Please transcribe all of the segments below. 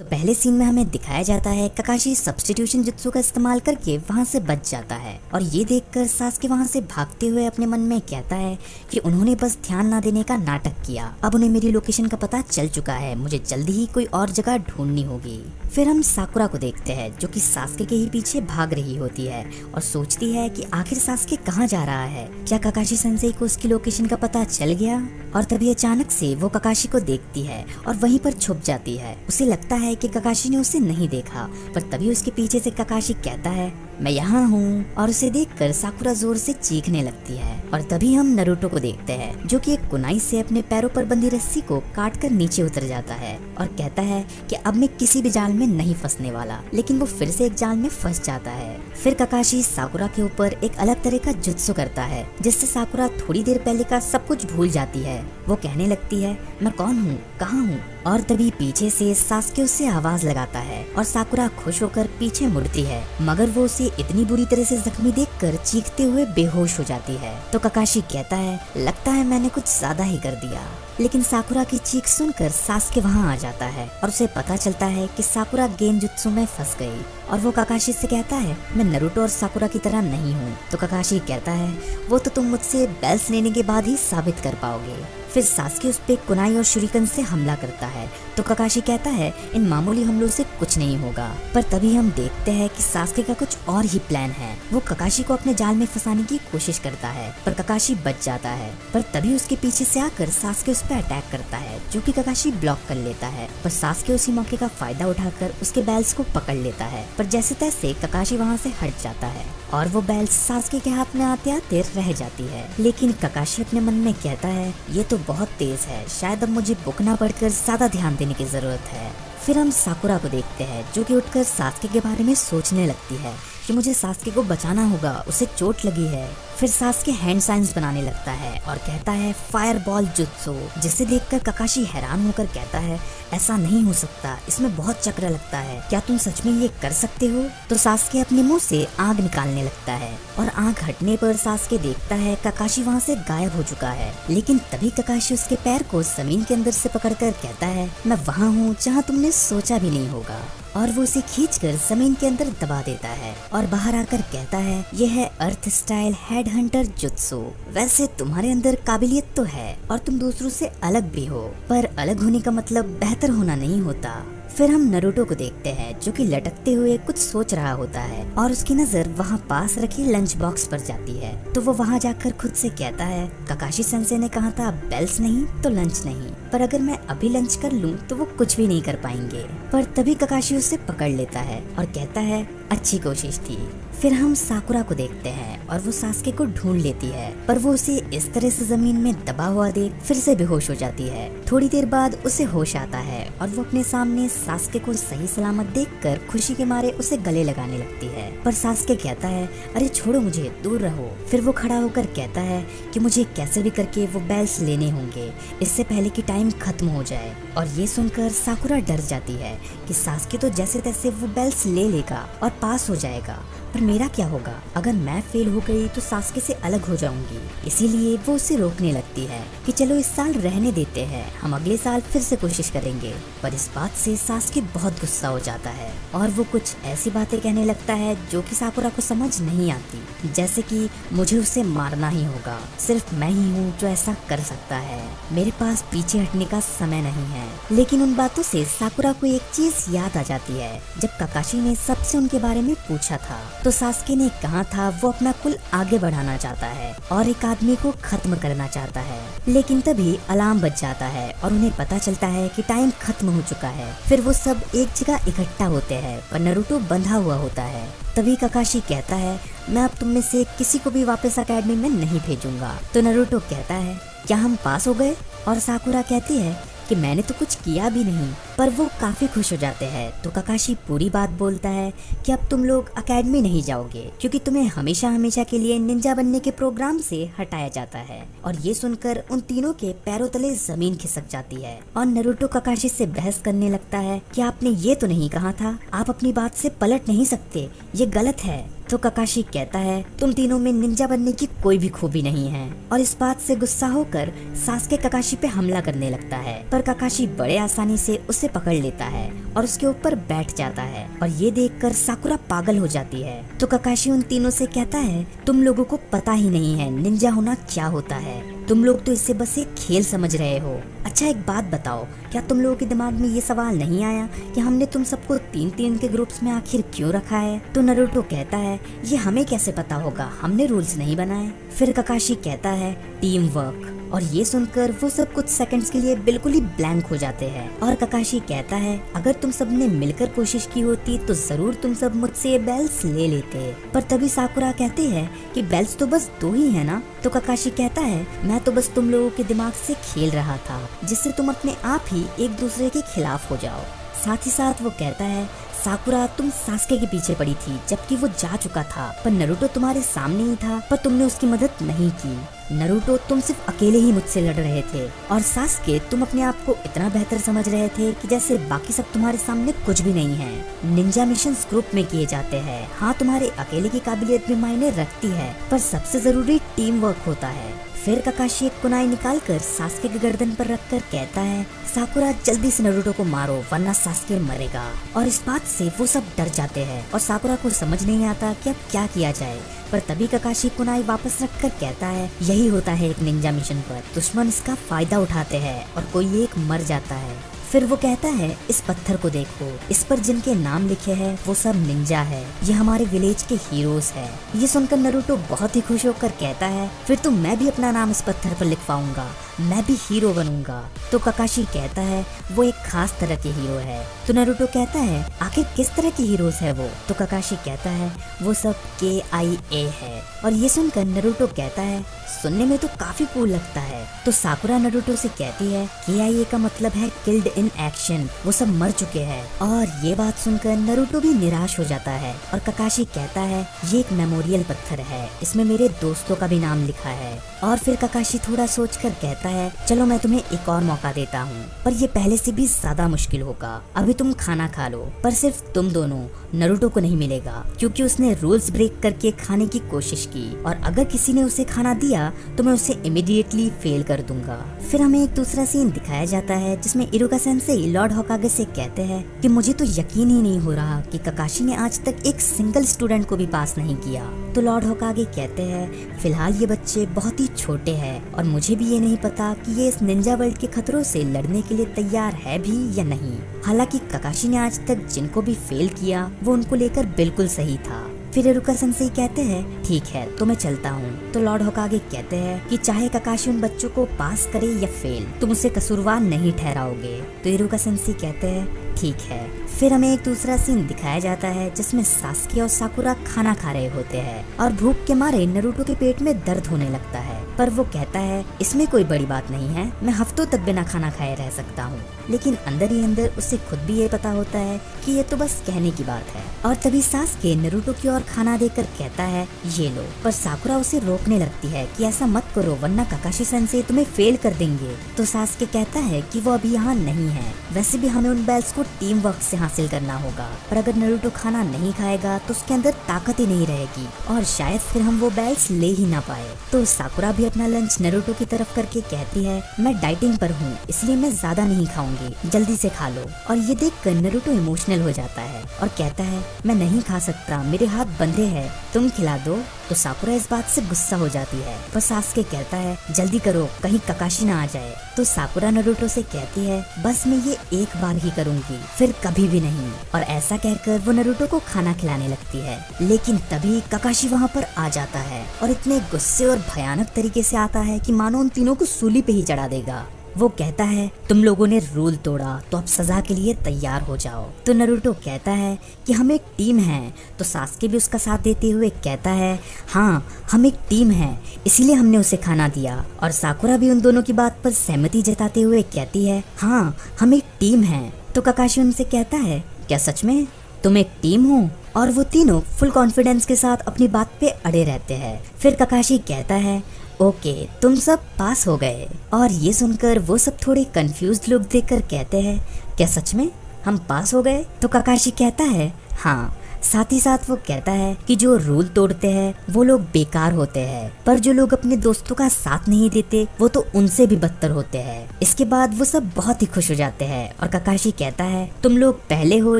तो पहले सीन में हमें दिखाया जाता है ककाशी सब्स्टिट्यूशन जुत्सु का इस्तेमाल करके वहाँ से बच जाता है और ये देखकर सास्के वहाँ से भागते हुए अपने मन में कहता है कि उन्होंने बस ध्यान ना देने का नाटक किया। अब उन्हें मेरी लोकेशन का पता चल चुका है, मुझे जल्दी ही कोई और जगह ढूंढनी होगी। फिर हम साकुरा को देखते हैं जो कि सास्के के ही पीछे भाग रही होती है और सोचती है कि आखिर सास्के कहाँ जा रहा है, क्या ककाशी सेंसेई को उसकी लोकेशन का पता चल गया। और तभी अचानक से वो ककाशी को देखती है और वहीं पर छुप जाती है। उसे लगता है कि ककाशी ने उसे नहीं देखा, पर तभी उसके पीछे से ककाशी कहता है मैं यहाँ हूँ, और उसे देखकर साकुरा जोर से चीखने लगती है। और तभी हम नरूटो को देखते हैं जो कि एक कुनाई से अपने पैरों पर बंधी रस्सी को काट कर नीचे उतर जाता है और कहता है कि अब मैं किसी भी जाल में नहीं फंसने वाला, लेकिन वो फिर से एक जाल में फंस जाता है। फिर ककाशी साकुरा के ऊपर एक अलग तरह का जुत्सु करता है जिससे साकुरा थोड़ी देर पहले का सब कुछ भूल जाती है। वो कहने लगती है मैं कौन हूँ, कहाँ हूँ। और तभी पीछे से सास्के उससे आवाज लगाता है और साकुरा खुश होकर पीछे मुड़ती है, मगर वो उसे इतनी बुरी तरह से जख्मी देखकर चीखते हुए बेहोश हो जाती है। तो ककाशी कहता है लगता है मैंने कुछ ज्यादा ही कर दिया। लेकिन साकुरा की चीख सुनकर सास्के वहाँ आ जाता है और उसे पता चलता है कि साकुरा गेंजुत्सु में फंस गई। और वो ककाशी से कहता है मैं नरूटो और साकुरा की तरह नहीं हूँ। तो ककाशी कहता है वो तो तुम मुझसे बेल्स लेने के बाद ही साबित कर पाओगे। फिर सास्के उस पे कुनाई और शुरिकन से हमला करता है। तो ककाशी कहता है इन मामूली हमलों से कुछ नहीं होगा। पर तभी हम देखते हैं कि सास्के का कुछ और ही प्लान है। वो ककाशी को अपने जाल में फंसाने की कोशिश करता है पर ककाशी बच जाता है। पर तभी उसके पीछे से आकर सास्के उस पर अटैक करता है जो कि ककाशी ब्लॉक कर लेता है। पर सास्के उसी मौके का फायदा उठाकर उसके बैल्स को पकड़ लेता है, पर जैसे तैसे ककाशी वहाँ से हट जाता है और वो बैल्स सास्के के हाथ में आते आते रह जाती है। लेकिन ककाशी अपने मन में कहता है ये तो बहुत तेज है, शायद अब मुझे बुकना पड़कर ज्यादा ध्यान देने की जरूरत है। फिर हम साकुरा को देखते हैं जो कि उठकर सास्के के बारे में सोचने लगती है कि मुझे सास्के को बचाना होगा, उसे चोट लगी है। फिर सास्के हैंड साइंस बनाने लगता है और कहता है फायर बॉल जुत्सु, जिसे देखकर ककाशी हैरान होकर कहता है ऐसा नहीं हो सकता, इसमें बहुत चक्र लगता है, क्या तुम सच में ये कर सकते हो। तो सास्के अपने मुंह से आग निकालने लगता है और आग हटने पर सास्के देखता है ककाशी वहाँ से गायब हो चुका है। लेकिन तभी ककाशी उसके पैर को जमीन के अंदर से पकड़कर कहता है मैं वहाँ हूँ जहाँ तुमने सोचा भी नहीं होगा। और वो उसे खींचकर जमीन के अंदर दबा देता है और बाहर आकर कहता है यह है अर्थ स्टाइल हेड हंटर जुत्सु। वैसे तुम्हारे अंदर काबिलियत तो है और तुम दूसरों से अलग भी हो, पर अलग होने का मतलब बेहतर होना नहीं होता। फिर हम नरूटो को देखते हैं जो कि लटकते हुए कुछ सोच रहा होता है और उसकी नजर वहाँ पास रखी लंच बॉक्स पर जाती है। तो वो वहाँ जाकर खुद से कहता है ककाशी सेंसेई ने कहा था बेल्स नहीं तो लंच नहीं, पर अगर मैं अभी लंच कर लूँ तो वो कुछ भी नहीं कर पाएंगे। पर तभी ककाशी उसे पकड़ लेता है और कहता है अच्छी कोशिश थी। फिर हम साकुरा को देखते हैं और वो सास्के को ढूंढ लेती है, पर वो उसे इस तरह से जमीन में दबा हुआ देख फिर से बेहोश हो जाती है। थोड़ी देर बाद उसे होश आता है और वो अपने सामने सास्के को सही सलामत देखकर खुशी के मारे उसे गले लगाने लगती है। पर सास्के कहता है अरे छोड़ो मुझे, दूर रहो। फिर वो खड़ा होकर कहता है कि मुझे कैसे भी करके वो बेल्स लेने होंगे, इससे पहले कि टाइम खत्म हो जाए। और ये सुनकर साकुरा डर जाती है कि सास्के तो जैसे तैसे वो बेल्स ले लेगा और पास हो जाएगा, पर मेरा क्या होगा, अगर मैं फेल हो गई तो सास्के से अलग हो जाऊंगी। इसीलिए वो उसे रोकने लगती है कि चलो इस साल रहने देते हैं, हम अगले साल फिर से कोशिश करेंगे। पर इस बात से सास्के बहुत गुस्सा हो जाता है और वो कुछ ऐसी बातें कहने लगता है जो कि साकुरा को समझ नहीं आती, जैसे कि मुझे उसे मारना ही होगा, सिर्फ मैं ही हूँ जो ऐसा कर सकता है, मेरे पास पीछे हटने का समय नहीं है। लेकिन उन बातों से साकुरा को एक चीज याद आ जाती है। जब ककाशी ने सबसे उनके बारे में पूछा था तो सास्के ने कहा था वो अपना कुल आगे बढ़ाना चाहता है और एक आदमी को खत्म करना चाहता है। लेकिन तभी अलार्म बज जाता है और उन्हें पता चलता है कि टाइम खत्म हो चुका है। फिर वो सब एक जगह इकट्ठा होते हैं पर नरूटो बंधा हुआ होता है। तभी ककाशी कहता है मैं अब तुम में से किसी को भी वापस अकेडमी में नहीं भेजूंगा। तो नरूटो कहता है क्या हम पास हो गए, और साकुरा कहती है कि मैंने तो कुछ किया भी नहीं। पर वो काफी खुश हो जाते हैं। तो ककाशी पूरी बात बोलता है कि अब तुम लोग अकेडमी नहीं जाओगे क्योंकि तुम्हें हमेशा हमेशा के लिए निंजा बनने के प्रोग्राम से हटाया जाता है। और ये सुनकर उन तीनों के पैरों तले जमीन खिसक जाती है और नरूटो ककाशी से बहस करने लगता है कि आपने ये तो नहीं कहा था, आप अपनी बात से पलट नहीं सकते, ये गलत है। तो ककाशी कहता है तुम तीनों में निंजा बनने की कोई भी खूबी नहीं है, और इस बात से गुस्सा होकर सास्के ककाशी पे हमला करने लगता है। पर ककाशी बड़े आसानी से उसे पकड़ लेता है और उसके ऊपर बैठ जाता है, और ये देखकर साकुरा पागल हो जाती है। तो ककाशी उन तीनों से कहता है तुम लोगों को पता ही नहीं है निंजा होना क्या होता है, तुम लोग तो इसे बस एक खेल समझ रहे हो। अच्छा एक बात बताओ, क्या तुम लोगों के दिमाग में ये सवाल नहीं आया कि हमने तुम सबको 3-3 के ग्रुप्स में आखिर क्यों रखा है? तो नारुतो कहता है ये हमें कैसे पता होगा, हमने रूल्स नहीं बनाए। फिर ककाशी कहता है टीम वर्क, और ये सुनकर वो सब कुछ सेकंड्स के लिए बिल्कुल ही ब्लैंक हो जाते हैं। और ककाशी कहता है अगर तुम सब ने मिलकर कोशिश की होती तो जरूर तुम सब मुझसे ये बेल्स ले लेते। पर तभी साकुरा कहते हैं कि बेल्स तो बस 2 ही है ना। तो ककाशी कहता है मैं तो बस तुम लोगों के दिमाग से खेल रहा था, जिससे तुम अपने आप ही एक दूसरे के खिलाफ हो जाओ। साथ ही साथ वो कहता है साकुरा तुम सास्के के पीछे पड़ी थी जबकि वो जा चुका था, पर नारुतो तुम्हारे सामने ही था पर तुमने उसकी मदद नहीं की। नारुतो तुम सिर्फ अकेले ही मुझसे लड़ रहे थे, और सास्के तुम अपने आप को इतना बेहतर समझ रहे थे कि जैसे बाकी सब तुम्हारे सामने कुछ भी नहीं है। निंजा मिशंस ग्रुप में किए जाते हैं। हाँ तुम्हारे अकेले की काबिलियत भी मायने रखती है, पर सबसे जरूरी टीम वर्क होता है। फिर ककाशी एक कुनाई निकालकर सास्के के गर्दन पर रखकर कहता है साकुरा जल्दी से नारुतो को मारो वरना सास्के मरेगा। और इस बात से वो सब डर जाते हैं और साकुरा को समझ नहीं आता कि अब क्या किया जाए। पर तभी ककाशी कुनाई वापस रखकर कहता है यही होता है एक निंजा मिशन पर, दुश्मन इसका फायदा उठाते हैं और कोई एक मर जाता है। फिर वो कहता है इस पत्थर को देखो, इस पर जिनके नाम लिखे हैं वो सब निंजा है, ये हमारे विलेज के हीरोज है। ये सुनकर नारुतो बहुत ही खुश होकर कहता है फिर तो मैं भी अपना नाम इस पत्थर पर लिखवाऊंगा, मैं भी हीरो बनूंगा। तो ककाशी कहता है वो एक खास तरह के हीरो है। तो नारुतो कहता है आखिर किस तरह के हीरोज है वो? तो ककाशी कहता है वो सब KIA है। और ये सुनकर नारुतो कहता है सुनने में तो काफी कूल लगता है। तो साकुरा नारुतो से कहती है KIA का मतलब है किल्ड इन एक्शन, वो सब मर चुके हैं। और ये बात सुनकर नारुतो भी निराश हो जाता है और ककाशी कहता है ये एक मेमोरियल पत्थर है, इसमें मेरे दोस्तों का भी नाम लिखा है। और फिर ककाशी थोड़ा सोचकर कहता है चलो मैं तुम्हें एक और मौका देता हूँ, पर ये पहले से भी ज्यादा मुश्किल होगा। अभी तुम खाना खा लो, पर सिर्फ तुम दोनों, नारुतो को नहीं मिलेगा क्योंकि उसने रूल्स ब्रेक करके खाने की कोशिश की, और अगर किसी ने उसे खाना दिया तो मैं उसे इमीडिएटली फेल कर दूंगा। फिर हमें एक दूसरा सीन दिखाया जाता है जिसमें इरुका सेंसेई लॉर्ड होकागे से कहते हैं कि मुझे तो यकीन ही नहीं हो रहा कि ककाशी ने आज तक एक सिंगल स्टूडेंट को भी पास नहीं किया। तो लॉर्ड होकागे कहते हैं फिलहाल ये बच्चे बहुत ही छोटे हैं और मुझे भी ये नहीं पता कि ये इस निंजा वर्ल्ड के खतरों से लड़ने के लिए तैयार है भी या नहीं। हालांकि ककाशी ने आज तक जिनको भी फेल किया वो उनको लेकर बिल्कुल सही था। फिर इरुका सेंसेई कहते हैं ठीक है तो मैं चलता हूँ। तो लॉर्ड होकागे कहते हैं कि चाहे ककाशी उन बच्चों को पास करे या फेल, तुम उसे कसूरवार नहीं ठहराओगे। तो इरुका सेंसेई कहते हैं ठीक है। फिर हमें एक दूसरा सीन दिखाया जाता है जिसमें सास्के और साकुरा खाना खा रहे होते हैं और भूख के मारे नारुतो के पेट में दर्द होने लगता है, पर वो कहता है इसमें कोई बड़ी बात नहीं है, मैं हफ्तों तक बिना खाना खाए रह सकता हूँ। लेकिन अंदर ही अंदर उसे खुद भी ये पता होता है कि ये तो बस कहने की बात है। और तभी सास्के नारुतो की ओर खाना देकर कहता है ये लो, पर साकुरा उसे रोकने लगती है कि ऐसा मत करो वरना ककाशी सेंसेई तुम्हें फेल कर देंगे। तो सास्के कहता है कि वो अभी यहाँ नहीं है, वैसे भी हमें उन बेल्स को टीम वर्क से हासिल करना होगा, पर अगर नारुतो खाना नहीं खाएगा तो उसके अंदर ताकत ही नहीं रहेगी और शायद फिर हम वो बेल्स ले ही ना पाए। तो साकुरा भी अपना लंच नारुतो की तरफ करके कहती है मैं डाइटिंग पर हूँ इसलिए मैं ज्यादा नहीं खाऊंगी, जल्दी से खा लो। और ये देखकर नारुतो इमोशनल हो जाता है और कहता है मैं नहीं खा सकता, मेरे हाथ बंधे हैं, तुम खिला दो। तो साकुरा इस बात से गुस्सा हो जाती है, पर सास्के कहता है जल्दी करो कहीं ककाशी ना आ जाए। तो साकुरा नारुतो से कहती है बस मैं ये एक बार ही करूंगी, फिर कभी भी नहीं। और ऐसा कहकर वो नारुतो को खाना खिलाने लगती है, लेकिन तभी ककाशी वहाँ पर आ जाता है और इतने गुस्से और भयानक तरीके से आता है कि मानो उन तीनों को सूली पे ही चढ़ा देगा। वो कहता है तुम लोगों ने रूल तोड़ा तो अब सजा के लिए तैयार हो जाओ। तो नारुतो कहता है कि हम एक टीम है। तो सास्के भी उसका साथ देते हुए कहता है हाँ हम एक टीम है, इसीलिए हमने उसे खाना दिया। और साकुरा भी उन दोनों की बात पर सहमति जताते हुए कहती है हाँ हम एक टीम है। तो ककाशी उनसे कहता है क्या सच में तुम एक टीम हो? और वो तीनों फुल कॉन्फिडेंस के साथ अपनी बात पे अड़े रहते हैं। फिर ककाशी कहता है ओके तुम सब पास हो गए। और ये सुनकर वो सब थोड़े कंफ्यूज्ड लुक देकर कहते हैं क्या सच में हम पास हो गए? तो ककाशी कहता है हाँ साथ ही साथ वो कहता है कि जो रूल तोड़ते हैं वो लोग बेकार होते हैं, पर जो लोग अपने दोस्तों का साथ नहीं देते वो तो उनसे भी बदतर होते हैं। इसके बाद वो सब बहुत ही खुश हो जाते हैं और काकाशी कहता है तुम लोग पहले हो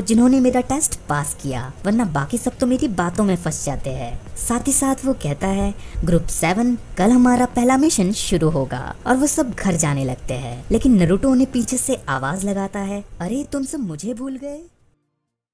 जिन्होंने मेरा टेस्ट पास किया, वरना बाकी सब तो मेरी बातों में फंस जाते हैं। साथ ही साथ वो कहता है ग्रुप 7 कल हमारा पहला मिशन शुरू होगा, और वो सब घर जाने लगते हैं। लेकिन नारुतो उन्हें पीछे से आवाज लगाता है, अरे तुम सब मुझे भूल गए।